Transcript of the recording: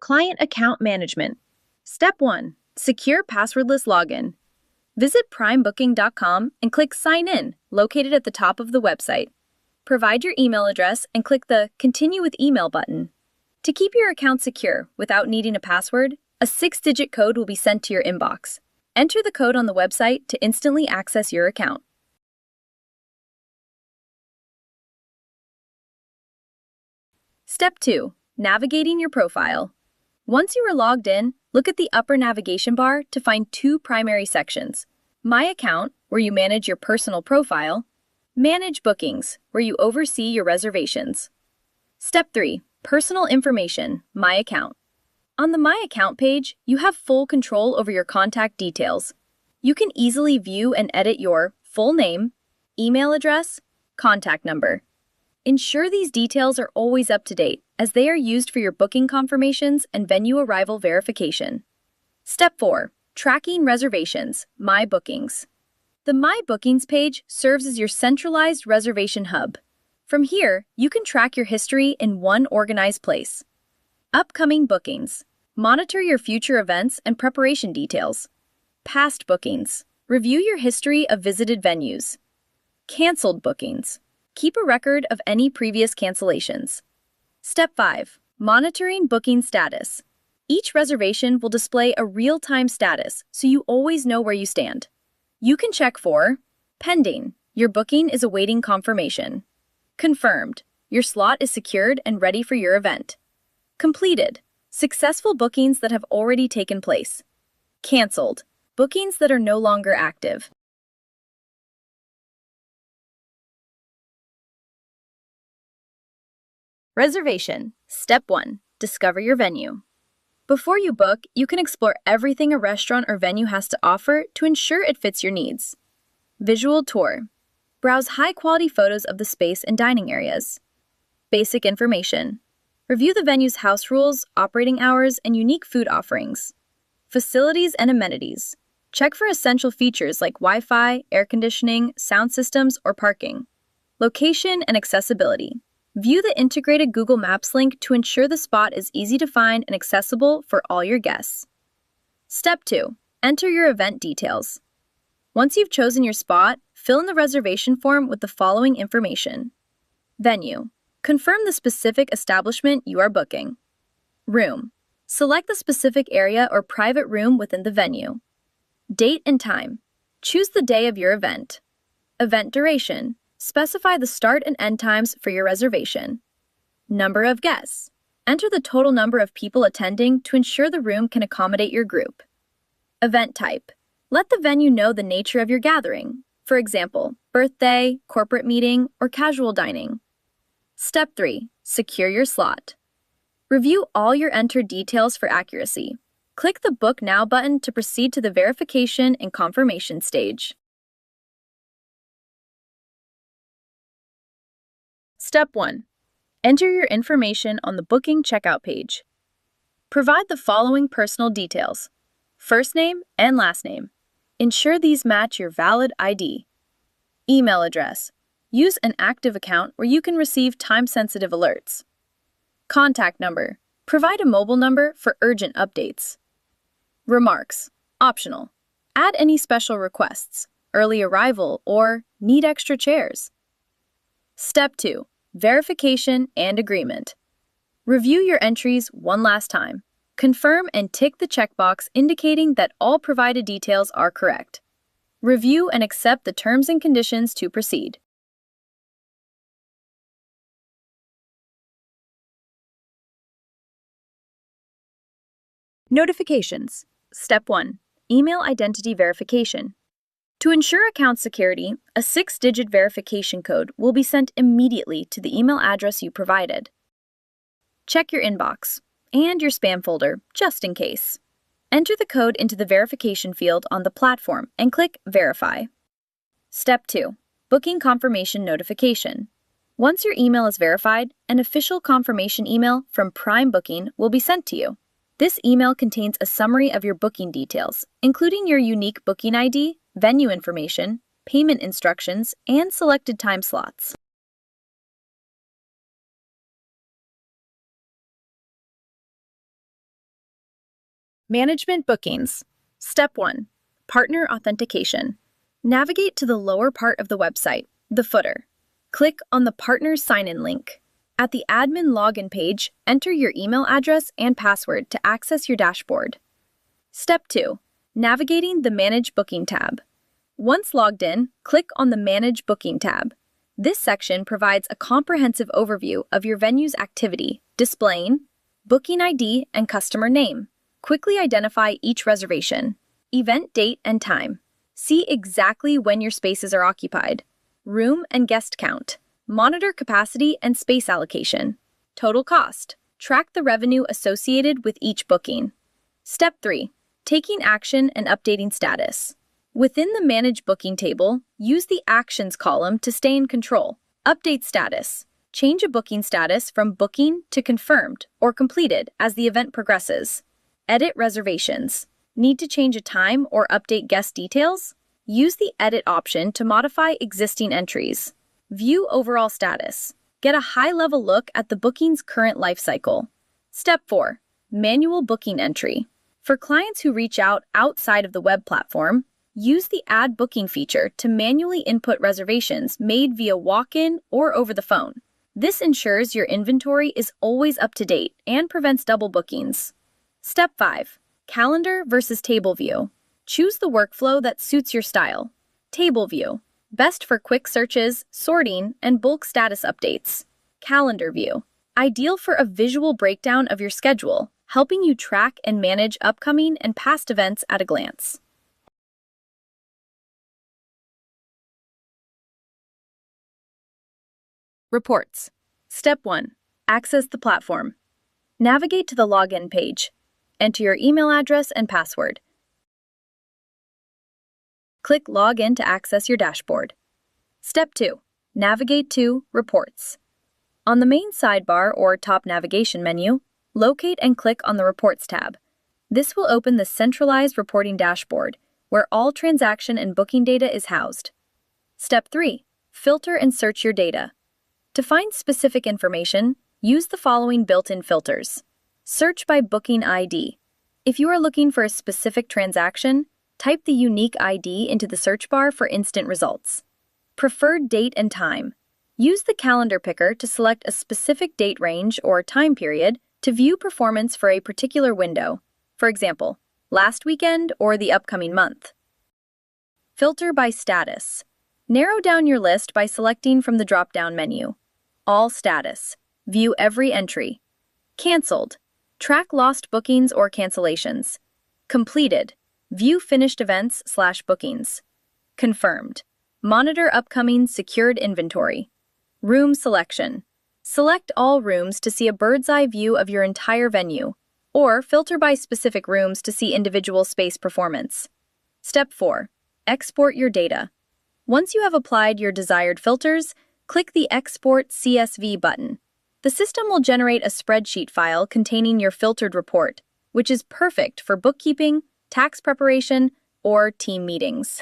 Client Account Management. Step 1. Secure passwordless login. Visit PrymeBooking.com and click Sign In, located at the top of the website. Provide your email address and click the Continue with Email button. To keep your account secure without needing a password, a 6-digit code will be sent to your inbox. Enter the code on the website to instantly access your account. Step 2. Navigating your profile. Once you are logged in, look at the upper navigation bar to find 2 primary sections. My Account, where you manage your personal profile. Manage Bookings, where you oversee your reservations. Step 3. Personal Information, My Account. On the My Account page, you have full control over your contact details. You can easily view and edit your full name, email address, contact number. Ensure these details are always up to date, as they are used for your booking confirmations and venue arrival verification. Step 4. Tracking Reservations, My Bookings. The My Bookings page serves as your centralized reservation hub. From here, you can track your history in one organized place. Upcoming bookings. Monitor your future events and preparation details. Past bookings. Review your history of visited venues. Canceled bookings. Keep a record of any previous cancellations. Step 5. Monitoring booking status. Each reservation will display a real-time status so you always know where you stand. You can check for Pending. Your booking is awaiting confirmation. Confirmed. Your slot is secured and ready for your event. Completed. Successful bookings that have already taken place. Canceled. Bookings that are no longer active. Reservation. Step 1. Discover your venue. Before you book, you can explore everything a restaurant or venue has to offer to ensure it fits your needs. Visual tour. Browse high-quality photos of the space and dining areas. Basic information. Review the venue's house rules, operating hours, and unique food offerings. Facilities and amenities. Check for essential features like Wi-Fi, air conditioning, sound systems, or parking. Location and accessibility. View the integrated Google Maps link to ensure the spot is easy to find and accessible for all your guests. Step 2. Enter your event details. Once you've chosen your spot, fill in the reservation form with the following information. Venue. Confirm the specific establishment you are booking. Room. Select the specific area or private room within the venue. Date and time. Choose the day of your event. Event duration. Specify the start and end times for your reservation. Number of guests. Enter the total number of people attending to ensure the room can accommodate your group. Event type. Let the venue know the nature of your gathering. For example, birthday, corporate meeting, or casual dining. Step 3. Secure your slot. Review all your entered details for accuracy. Click the Book Now button to proceed to the verification and confirmation stage. Step 1. Enter your information on the booking checkout page. Provide the following personal details: first name and last name. Ensure these match your valid ID. Email address. Use an active account where you can receive time-sensitive alerts. Contact number. Provide a mobile number for urgent updates. Remarks. Optional. Add any special requests, early arrival, or need extra chairs. Step 2. Verification and agreement. Review your entries one last time. Confirm and tick the checkbox indicating that all provided details are correct. Review and accept the terms and conditions to proceed. Notifications. Step 1. Email identity verification. To ensure account security, a 6-digit verification code will be sent immediately to the email address you provided. Check your inbox and your spam folder, just in case. Enter the code into the verification field on the platform and click Verify. Step 2. Booking confirmation notification. Once your email is verified, an official confirmation email from PrymeBooking will be sent to you. This email contains a summary of your booking details, including your unique booking ID, venue information, payment instructions, and selected time slots. Management bookings. Step 1. Partner authentication. Navigate to the lower part of the website, the footer. Click on the Partner's Sign-In link. At the admin login page, enter your email address and password to access your dashboard. Step 2. Navigating the Manage Booking tab. Once logged in, click on the Manage Booking tab. This section provides a comprehensive overview of your venue's activity, displaying booking ID and customer name. Quickly identify each reservation, event date and time. See exactly when your spaces are occupied, room and guest count. Monitor capacity and space allocation. Total cost. Track the revenue associated with each booking. Step 3. Taking action and updating status. Within the Manage Booking table, use the Actions column to stay in control. Update status. Change a booking status from booking to confirmed or completed as the event progresses. Edit reservations. Need to change a time or update guest details? Use the Edit option to modify existing entries. View overall status. Get a high-level look at the booking's current life cycle. Step 4. Manual booking entry. For clients who reach out outside of the web platform, use the Add Booking feature to manually input reservations made via walk-in or over the phone. This ensures your inventory is always up to date and prevents double bookings. Step 5. Calendar versus table view. Choose the workflow that suits your style. Table view. Best for quick searches, sorting, and bulk status updates. Calendar view. Ideal for a visual breakdown of your schedule, helping you track and manage upcoming and past events at a glance. Reports. Step 1. Access the platform. Navigate to the login page. Enter your email address and password. Click Login to access your dashboard. Step 2. Navigate to Reports. On the main sidebar or top navigation menu, locate and click on the Reports tab. This will open the centralized reporting dashboard, where all transaction and booking data is housed. Step 3. Filter and search your data. To find specific information, use the following built-in filters. Search by booking ID. If you are looking for a specific transaction, type the unique ID into the search bar for instant results. Preferred date and time. Use the calendar picker to select a specific date range or time period to view performance for a particular window, for example, last weekend or the upcoming month. Filter by status. Narrow down your list by selecting from the drop-down menu. All status. View every entry. Canceled. Track lost bookings or cancellations. Completed. View finished events/bookings. Confirmed. Monitor upcoming secured inventory. Room selection. Select all rooms to see a bird's-eye view of your entire venue, or filter by specific rooms to see individual space performance. Step 4. Export your data. Once you have applied your desired filters, click the Export CSV button. The system will generate a spreadsheet file containing your filtered report, which is perfect for bookkeeping, tax preparation, or team meetings.